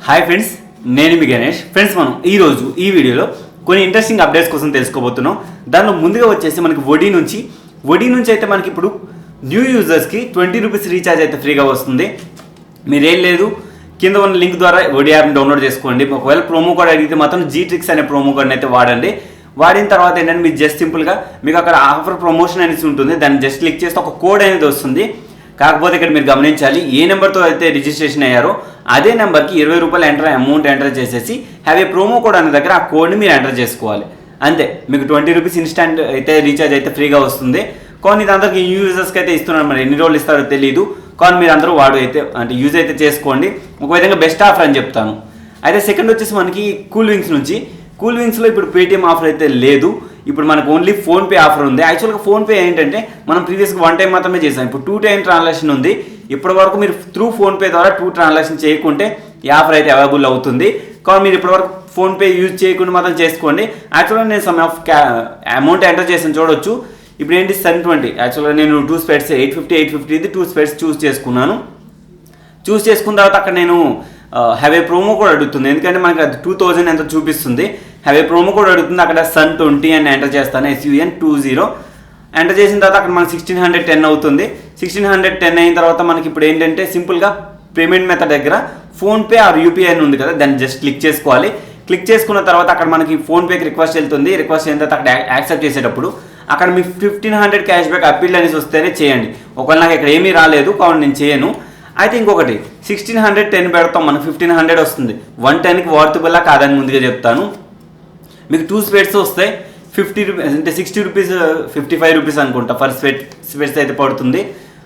Hi friends, నేను మీ Ganesh. Friends, మనం ఈరోజు ఈ వీడియోలో కొన్ని ఇంట్రెస్టింగ్ అప్డేట్స్ కోసం తెలుసుకోబోతున్నాం. దానిలో ముందుగా వచ్చేసి మనకి వడి నుంచి అయితే మనకి ఇప్పుడు న్యూ యూజర్స్కి 20 రూపీస్ రీఛార్జ్ అయితే ఫ్రీగా వస్తుంది. మీరేం లేదు, కింద ఉన్న లింక్ ద్వారా వడి యాప్ని డౌన్లోడ్ చేసుకోండి. ఒకవేళ ప్రోమో కోడ్ అడిగితే మాత్రం జీట్రిక్స్ అనే ప్రోమో కోడ్ని అయితే వాడండి. వాడిన తర్వాత ఏంటంటే మీరు జస్ట్ సింపుల్గా మీకు అక్కడ ఆఫర్ ప్రమోషన్ అనేసి ఉంటుంది, దాన్ని జస్ట్ క్లిక్ చేస్తే ఒక కోడ్ అనేది వస్తుంది. కాకపోతే ఇక్కడ మీరు గమనించాలి, ఏ నెంబర్తో అయితే రిజిస్ట్రేషన్ అయ్యారో అదే నెంబర్కి 20 రూపాయలు అమౌంట్ ఎంటర్ చేసేసి హ్యావ్ ఏ ప్రోమో కోడ్ అనే దగ్గర ఆ కోడ్ని మీరు ఎంటర్ చేసుకోవాలి. అంతే, మీకు 20 రూపీస్ ఇన్స్టాంట్ అయితే రీఛార్జ్ అయితే ఫ్రీగా వస్తుంది. కానీ ఇది అందరికి న్యూ యూజర్స్కి అయితే ఇస్తున్నారు, మరి ఎన్ని రోజులు ఇస్తారో తెలియదు. కానీ మీరు అందరూ యూజ్ అయితే చేసుకోండి. ఒక విధంగా బెస్ట్ ఆఫర్ అని చెప్తాను. అయితే సెకండ్ వచ్చేసి మనకి కూల్ వింగ్స్లో ఇప్పుడు పేటీఎం ఆఫర్ అయితే లేదు. ఇప్పుడు మనకు ఓన్లీ ఫోన్పే ఆఫర్ ఉంది. యాక్చువల్గా ఫోన్పే ఏంటంటే మనం ప్రీవియస్గా 1 టైం మాత్రమే చేసాం. ఇప్పుడు 2 టైం ట్రాన్సాక్షన్ ఉంది. ఇప్పటి వరకు మీరు త్రూ ఫోన్పే ద్వారా 2 ట్రాన్సాక్షన్ చేయకుంటే ఈ ఆఫర్ అయితే అవైలబుల్ అవుతుంది. కానీ మీరు ఇప్పటివరకు ఫోన్పే యూజ్ చేయకుండా మాత్రం చేసుకోండి. యాక్చువల్గా నేను సమ్ ఆఫ్ అమౌంట్ ఎంటర్ చేసాను, చూడొచ్చు. ఇప్పుడు ఏంటి సన్ 20, యాక్చువల్గా నేను 2 స్పెట్స్ 850 ఇది 2 స్పెట్స్ చూస్ చేసుకున్నాను. చూస్ చేసుకున్న తర్వాత అక్కడ నేను హ్యావ్ ఏ ప్రోమో కోడ్ అడుగుతుంది, ఎందుకంటే మనకి అది 2000 ఎంత చూపిస్తుంది. హ్యావ్ ఏ ప్రోమో కోడ్ అడుగుతుంది, అక్కడ సన్ 20 అని ఎంటర్ చేస్తాను, SUN20 ఎంటర్ చేసిన తర్వాత అక్కడ మనకి 1610 అవుతుంది. 1610 అయిన తర్వాత మనకి ఇప్పుడు ఏంటంటే సింపుల్గా పేమెంట్ మెథడ్ దగ్గర ఫోన్పే ఆర్ యూపీఐ అని ఉంది కదా, దాన్ని జస్ట్ క్లిక్ చేసుకోవాలి. క్లిక్ చేసుకున్న తర్వాత అక్కడ మనకి ఫోన్పేకి రిక్వెస్ట్ వెళ్తుంది. రిక్వెస్ట్ అయిన తర్వాత అక్కడ యాక్సెప్ట్ చేసేటప్పుడు అక్కడ మీ 1500 క్యాష్ బ్యాక్ అప్పీల్ అనేసి వస్తేనే చేయండి. ఒకవేళ నాకు ఇక్కడ ఏమీ రాలేదు కాబట్టి నేను చేయను. అయితే ఇంకొకటి 1610 పెడతాం, మనకు 1500 వస్తుంది. 110కి వర్తబుల్లా కాదని ముందుగా చెప్తాను. మీకు 2 స్పెట్స్ వస్తాయి, 50 రూపీస్ అంటే 60 రూపీస్ 55 రూపీస్ అనుకుంటా ఫర్ స్పెట్స్ అయితే పడుతుంది.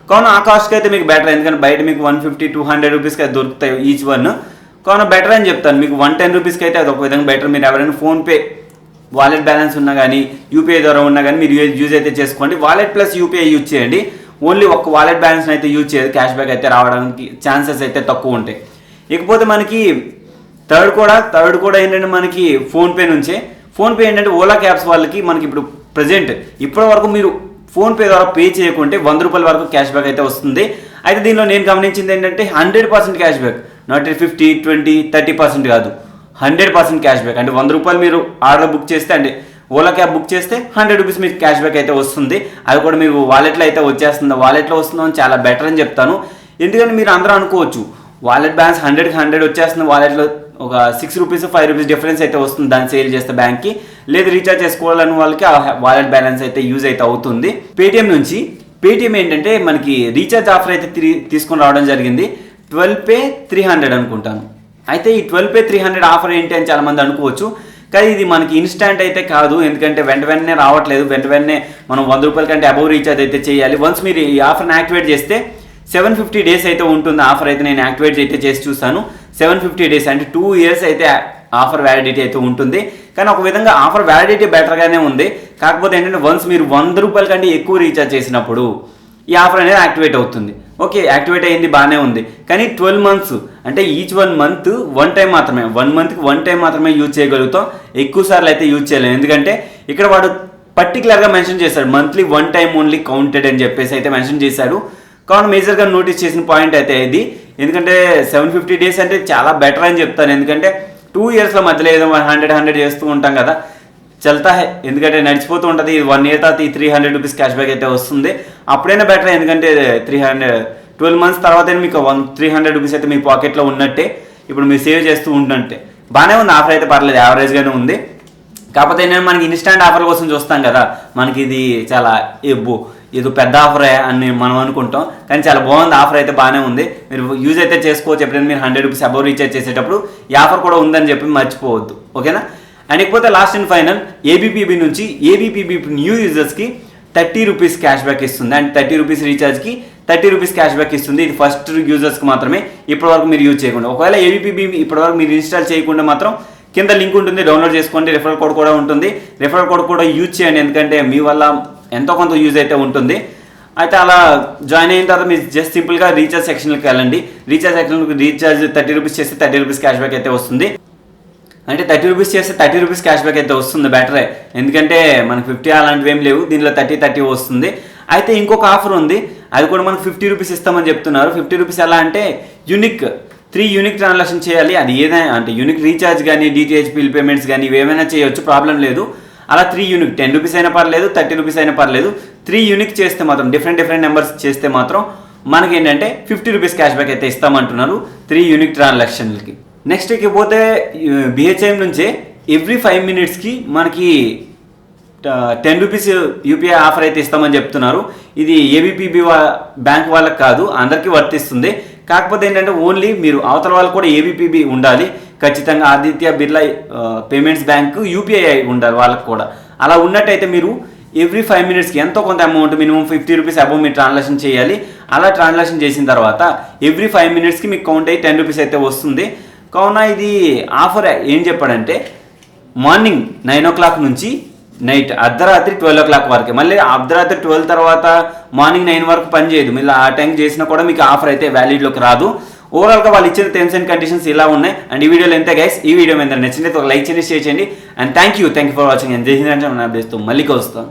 కావున ఆ కాస్ట్కి అయితే మీకు బెటర్, ఎందుకంటే బయట మీకు 150-200 రూపీస్కి అయితే దొరుకుతాయి ఈచ్ వన్. కావున బెటర్ అని చెప్తాను. మీకు 110 రూపీస్కి అయితే అది ఒక విధంగా బెటర్. మీరు ఎవరైనా ఫోన్పే వాలెట్ బ్యాలెన్స్ ఉన్నా కానీ యూపీఐ ద్వారా ఉన్నా కానీ మీరు యూజ్ అయితే చేసుకోండి. వాలెట్ ప్లస్ యూపీఐ యూజ్ చేయండి. ఓన్లీ ఒక్క వాలెట్ బ్యాలెన్స్ అయితే యూజ్ చేయదు, క్యాష్ బ్యాక్ అయితే రావడానికి ఛాన్సెస్ అయితే తక్కువ ఉంటాయి. ఇకపోతే మనకి థర్డ్ కూడా ఏంటంటే మనకి ఫోన్పే ఏంటంటే ఓలా క్యాబ్స్ వాళ్ళకి మనకి ఇప్పుడు ప్రజెంట్ ఇప్పటి వరకు మీరు ఫోన్పే ద్వారా పే చేయకుంటే 100 రూపాయల వరకు క్యాష్ బ్యాక్ అయితే వస్తుంది. అయితే దీనిలో నేను గమనించింది ఏంటంటే 100% క్యాష్ బ్యాక్, నాట్ 50, 20, 30% కాదు, 100% క్యాష్ బ్యాక్. అంటే 100 రూపాయలు మీరు ఆర్డర్ బుక్ చేస్తే, అంటే ఓలా క్యాబ్ బుక్ చేస్తే 100 రూపీస్ మీకు క్యాష్ బ్యాక్ అయితే వస్తుంది. అది కూడా మీకు వాలెట్లో అయితే వచ్చేస్తుంది. వాలెట్లో వస్తుందని చాలా బెటర్ అని చెప్తాను. ఎందుకంటే మీరు అందరూ అనుకోవచ్చు వాలెట్ బ్యాలెన్స్ 100కి 100 వచ్చేస్తుంది, వాలెట్లో ఒక 6 రూపీస్ 5 రూపీస్ డిఫరెన్స్ అయితే వస్తుంది దాన్ని సేల్ చేస్తే బ్యాంక్కి. లేదు రీఛార్జ్ చేసుకోవాలని వాళ్ళకి ఆ వాలెట్ బ్యాలెన్స్ అయితే యూజ్ అయితే అవుతుంది. పేటీఎం ఏంటంటే మనకి రీఛార్జ్ ఆఫర్ అయితే తీసుకొని రావడం జరిగింది. 12pe300 అనుకుంటాను. అయితే ఈ 12pe300 ఆఫర్ ఏంటి అని చాలా మంది అనుకోవచ్చు, కానీ ఇది మనకి ఇన్స్టాంట్ అయితే కాదు. ఎందుకంటే వెంటనే రావట్లేదు. వెంటనే మనం 100 రూపాయల కంటే అబౌవ్ రీఛార్జ్ అయితే చేయాలి. వన్స్ మీరు ఈ ఆఫర్ని యాక్టివేట్ చేస్తే 750 డేస్ అయితే ఉంటుంది ఆఫర్. అయితే నేను యాక్టివేట్ అయితే చేసి చూసాను. 750 డేస్ అంటే 2 ఇయర్స్ అయితే ఆఫర్ వ్యాలిడిటీ అయితే ఉంటుంది. కానీ ఒక విధంగా ఆఫర్ వ్యాలిడిటీ బెటర్గానే ఉంది. కాకపోతే ఏంటంటే వన్స్ మీరు 100 రూపాయల కంటే ఎక్కువ రీఛార్జ్ చేసినప్పుడు ఈ ఆఫర్ అనేది యాక్టివేట్ అవుతుంది. ఓకే, యాక్టివేట్ అయ్యింది, బాగానే ఉంది. కానీ 12 మంత్స్ అంటే ఈచ్ 1 మంత్ 1 టైం మాత్రమే, 1 మంత్కి 1 టైం మాత్రమే యూజ్ చేయగలుగుతాం. ఎక్కువ సార్లు అయితే యూజ్ చేయలేము. ఎందుకంటే ఇక్కడ వాడు పర్టికులర్గా మెన్షన్ చేశాడు, మంత్లీ 1 టైం ఓన్లీ కౌంటెడ్ అని చెప్పేసి అయితే మెన్షన్ చేశాడు. కావున మేజర్గా నోటీస్ చేసిన పాయింట్ అయితే ఇది. ఎందుకంటే 750 డేస్ అంటే చాలా బెటర్ అని చెప్తాను. ఎందుకంటే 2 ఇయర్స్ల మధ్యలో ఏదో 100 చేస్తూ ఉంటాం కదా, చల్తా హై. ఎందుకంటే నడిచిపోతూ ఉంటుంది. 1 ఇయర్ తర్వాత ఈ 300 రూపీస్ క్యాష్ బ్యాక్ అయితే వస్తుంది. అప్పుడైనా బెటర్, ఎందుకంటే 12 మంత్స్ తర్వాత మీకు 300 రూపీస్ అయితే మీ పాకెట్లో ఉన్నట్టే. ఇప్పుడు మీరు సేవ్ చేస్తూ ఉంటుంటే బాగానే ఉంది. ఆఫర్ అయితే పర్లేదు, యావరేజ్గానే ఉంది. కాకపోతే నేను మనకి ఇన్స్టాంట్ ఆఫర్ కోసం చూస్తాం కదా, మనకి ఇది చాలా ఏదో పెద్ద ఆఫరే అని మనం అనుకుంటాం. కానీ చాలా బాగుంది, ఆఫర్ అయితే బాగానే ఉంది. మీరు యూజ్ అయితే చేసుకోవచ్చు. ఎప్పుడైనా మీరు 100 రూపీస్ అబౌవ్ రీఛార్జ్ చేసేటప్పుడు ఈ ఆఫర్ కూడా ఉందని చెప్పి మర్చిపోవద్దు. ఓకేనా? అండ్ ఇకపోతే లాస్ట్ అండ్ ఫైనల్ ఏబీపీబీ న్యూ యూజర్స్కి 30 రూపీస్ క్యాష్ బ్యాక్ ఇస్తుంది. అండ్ 30 రూపీస్ రీఛార్జ్కి 30 రూపీస్ క్యాష్ బ్యాక్ ఇస్తుంది. ఇది ఫస్ట్ యూజర్స్కి మాత్రమే, ఇప్పటివరకు మీరు యూజ్ చేయకుండా. ఒకవేళ ఏబీపీబీ ఇప్పటివరకు మీరు ఇన్స్టాల్ చేయకుండా మాత్రం కింద లింక్ ఉంటుంది, డౌన్లోడ్ చేసుకోండి. రిఫరల్ కోడ్ కూడా ఉంటుంది, రిఫరల్ కోడ్ కూడా యూజ్ చేయండి. ఎందుకంటే మీ వల్ల ఎంతో కొంత యూజ్ అయితే ఉంటుంది. అయితే అలా జాయిన్ అయిన తర్వాత మీరు జస్ట్ సింపుల్గా రీఛార్జ్ సెక్షన్కి వెళ్ళండి. రీఛార్జ్ సెక్షన్కి రీఛార్జ్ 30 రూపీస్ చేస్తే 30 రూపీస్ క్యాష్ బ్యాక్ అయితే వస్తుంది. అంటే 30 రూపీస్ చేస్తే 30 రూపీస్ క్యాష్ బ్యాక్ అయితే వస్తుంది, బెటరే. ఎందుకంటే మనకు 50 అలాంటివి ఏం లేవు, దీనిలో 30 వస్తుంది. అయితే ఇంకొక ఆఫర్ ఉంది, అది కూడా మనకు 50 రూపీస్ ఇస్తామని చెప్తున్నారు. 50 రూపీస్ ఎలా అంటే యూనిక్ 3 యూనిక్ ట్రాన్సాక్షన్ చేయాలి. అది ఏదైనా అంటే యూనిక్ రీఛార్జ్ కానీ డిటిహెచ్ బిల్ పేమెంట్స్ కానీ ఇవేమైనా చేయొచ్చు, ప్రాబ్లం లేదు. అలా 3 యూనిక్ 10 రూపీస్ అయినా పర్లేదు, 30 రూపీస్ అయినా పర్లేదు. 3 యూనిక్ చేస్తే మాత్రం డిఫరెంట్ నెంబర్స్ చేస్తే మాత్రం మనకి ఏంటంటే 50 రూపీస్ క్యాష్ బ్యాక్ అయితే ఇస్తామంటున్నారు 3 యూనిక్ ట్రాన్సాక్షన్లకి. నెక్స్ట్ ఇకపోతే బిహెచ్ఐఎం నుంచే ఎవ్రీ 5 మినిట్స్కి మనకి 10 రూపీస్ యూపీఐ ఆఫర్ అయితే ఇస్తామని చెప్తున్నారు. ఇది ఏబిపిబి బ్యాంక్ వాళ్ళకి కాదు, అందరికీ వర్తిస్తుంది. కాకపోతే ఏంటంటే ఓన్లీ మీరు అవతల వాళ్ళు కూడా ఏబిపిబి ఉండాలి ఖచ్చితంగా. Aditya Birla payments bank UPI ఉండాలి వాళ్ళకి కూడా. అలా ఉన్నట్టయితే మీరు ఎవ్రీ 5 మినిట్స్కి ఎంతో కొంత అమౌంట్ మినిమం 50 రూపీస్ అబౌవ్ మీరు ట్రాన్సాక్షన్ చేయాలి. అలా ట్రాన్సాక్షన్ చేసిన తర్వాత ఎవ్రీ 5 మినిట్స్కి మీకు కౌంట్ అయ్యి 10 రూపీస్ అయితే వస్తుంది. కావున ఇది ఆఫర్ ఏం చెప్పాడంటే మార్నింగ్ 9 o'clock నుంచి నైట్ అర్ధరాత్రి 12 o'clock వరకే. మళ్ళీ అర్ధరాత్రి 12 తర్వాత మార్నింగ్ 9 వరకు పని చేయదు. మళ్ళీ ఆ టైం చేసినా కూడా మీకు ఆఫర్ అయితే వ్యాలిడ్లోకి రాదు. ఓవరాల్గా వాళ్ళు ఇచ్చిన టర్మ్స్ అండ్ కండిషన్స్ ఇలా ఉన్నాయి. అండ్ ఈ వీడియోలో ఎంత గైస్, ఈ వీడియో మీద నచ్చినట్టు ఒక లైక్ చేయండి, షేర్ చేయండి. And thank you for watching. And జై హింద్ అంటే మన అప్డేట్స్తో మళ్ళీ వస్తాం.